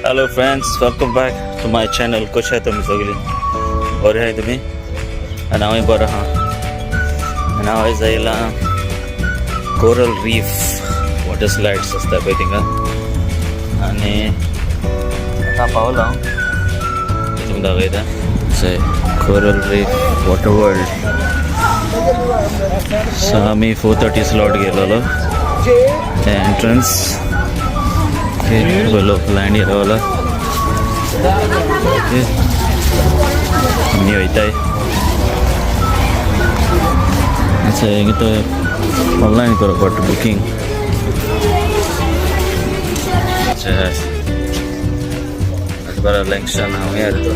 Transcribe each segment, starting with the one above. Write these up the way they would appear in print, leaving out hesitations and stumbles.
Hello friends, welcome back to my channel. कशा आहे तुम्ही सगळी? बरे आहे तुम्ही? आणि हांवूय बरो आहा. आनी हांव आयज आयला कोरल रीफ वॉटर स्लायड्स आसता पळय थिंगा. आनी आतां पावलो हांव तुमकां दाखयता. Coral reef water world. So आमी 4:30 स्लॉट गेलोलो ते एंट्रन्स. लोक लायनी रावला. आमी वयताय. हिंगा तो ऑनलायन करप पडटा बुकींग. बरो लँक्शन हांव येता.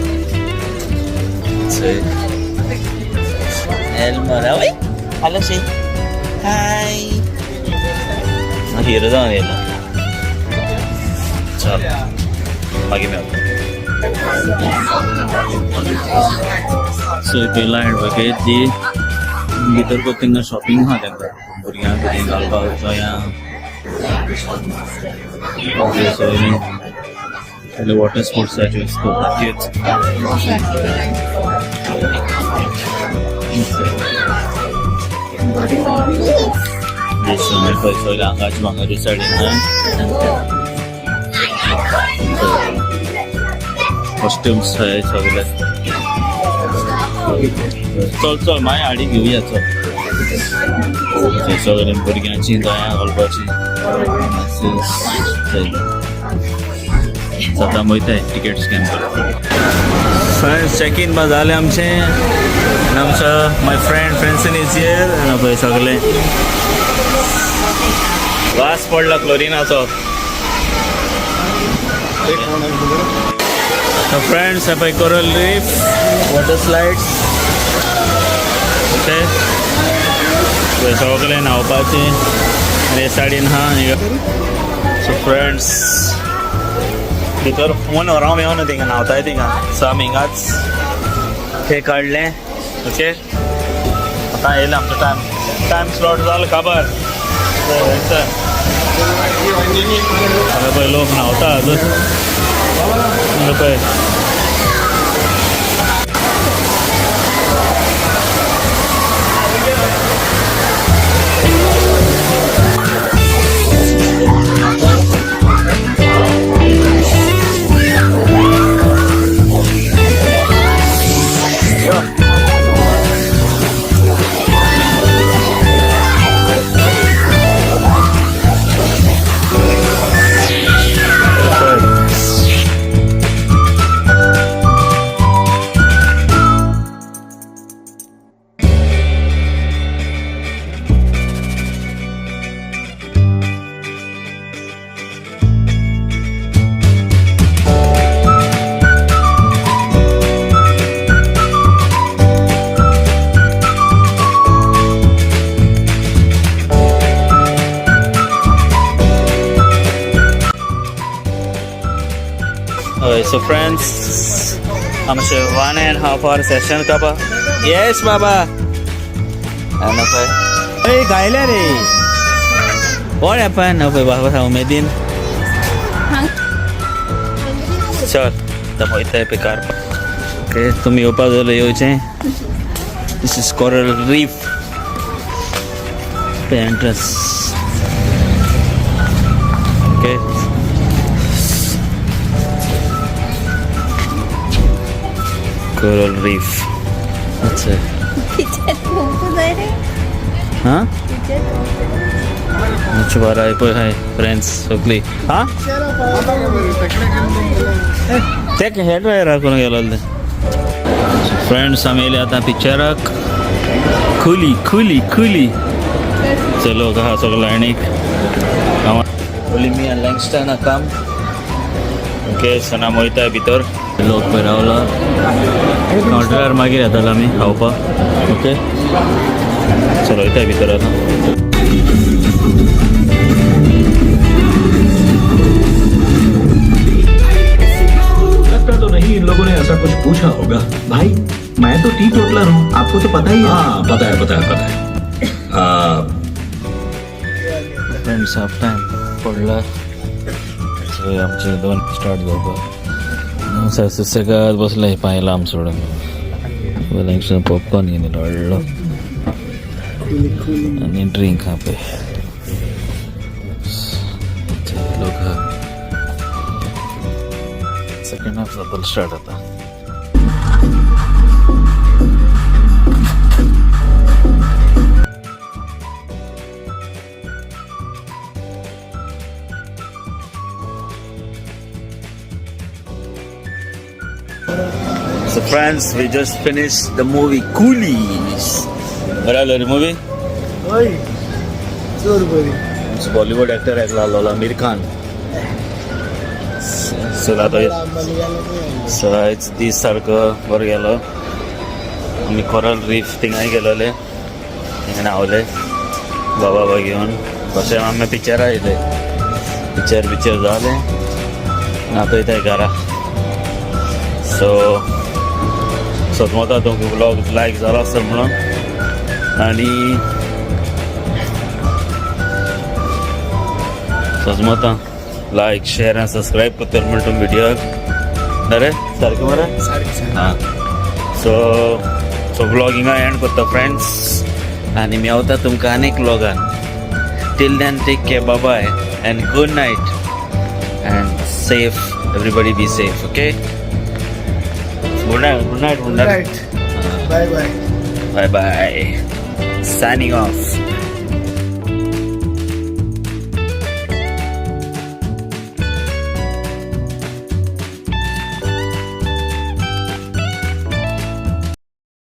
Elmora, oi? Fala assim. Hi. Hero जाऊन येला. चल मागे मेळटा. सो इथे लायन बघे ती भितर बघ शॉपिंग हा तेंका भुरग्यांक कितें घालपाक जाया. सो वॉटर स्पोर्ट्साच्यो स्पोर्ट्स सगळे आंगाची भांगाची सायडीन कॉस्ट्युम्स आहे सगळे. चल चल माय हाडी घेवया. चल सगळे भुरग्यांची दोळ्यां घालपाची. सद्दां वयताय टिकेट स्कॅन करपाक. फ्रेंड्स चेक इन बा जालें आमचें. आमचं माय फ्रेंड फ्रेंड्सन इज हियर. पळय सगळे वास पडला क्लोरिनाचो. फ्रेंड्स हे पळय coral reef water slides. Okay सगळे न्हांवपाचें हे सायडीन आहा. सो फ्रेंड्स भितर फोन व्हरोंक मेळना थिंगा न्हांवताय थिंगा. सो आमी हिंगाच हे काडलें. ओके आतां येयलें आमचो टायम स्लॉट जालो खबर. हांगा पळय लोक न्हांवता पळय. So friends, आमचे 1.5 hour सेशन कापा. येस बाबा. अरे गायल्या रे. What happened? पळय बाबा उमेदीन. चल तर वयताय पळय कार. ओके तुमी येवपाक जाल्यार येवचें. This is coral reef entrance. Okay coral reef. अच्छा हाँ अच्छा बरं आहे पळय. हाय फ्रेंड्स सगळी. हां ते हेड ड्रायव्हर करून गेलो ते. फ्रेंड्स आमी येयले आतां पिक्चराक. खुली खुली खुली. चलो आहा सगळो लायनीक. ओली मी लँगस्टन काम. ओके सो आमी वयताय भितर. लोक पळय रावला. कावंटरार मागीर येतालो आमी खावपाक. ओके चलो वयताय भितर आतां. लगता तो नहीं इन लोगों ने ऐसा कुछ पूछा होगा. भाई मैं तो टी टोटलर हूँ, आपको तो पता ही है. हाँ पता है. फ्रेंड्स हाफ टाइम पडला. सगळे आमचे 2 स्टार्ट जातात सगळ्यात बसलाय पाहायला आम सोडून पॉपकॉर्न घेऊन वाढलं आणि ड्रिंक हा पे लोक सेकंड हाफ जातो स्टार्ट आता So friends, we just finished the movie Coolies. What are the movie? It's Bollywood actor Amir Khan. So it's this सारखं वर गेलो आम्ही कोरल रीफ थिंगाय गेलोले हिंगा नावले बाबा घेऊन कशें आमी पिक्चर आयले पिक्चर जाले आता इथे घरा सो सोदमोता तुमकां ब्लॉग लायक जालो आसतलो म्हणून आनी सोदमोता लायक शेअर आनी सबस्क्राईब करतलो म्हणून तुम व्हिडियोक बरें सारकें मरे हां सो ब्लॉगिंगा एंड करता फ्रेंड्स आनी मेवता तुमकां आनीक व्लॉगान till then take care bye bye and good night and safe everybody be safe okay Good night. Bye bye. Bye bye. Signing off.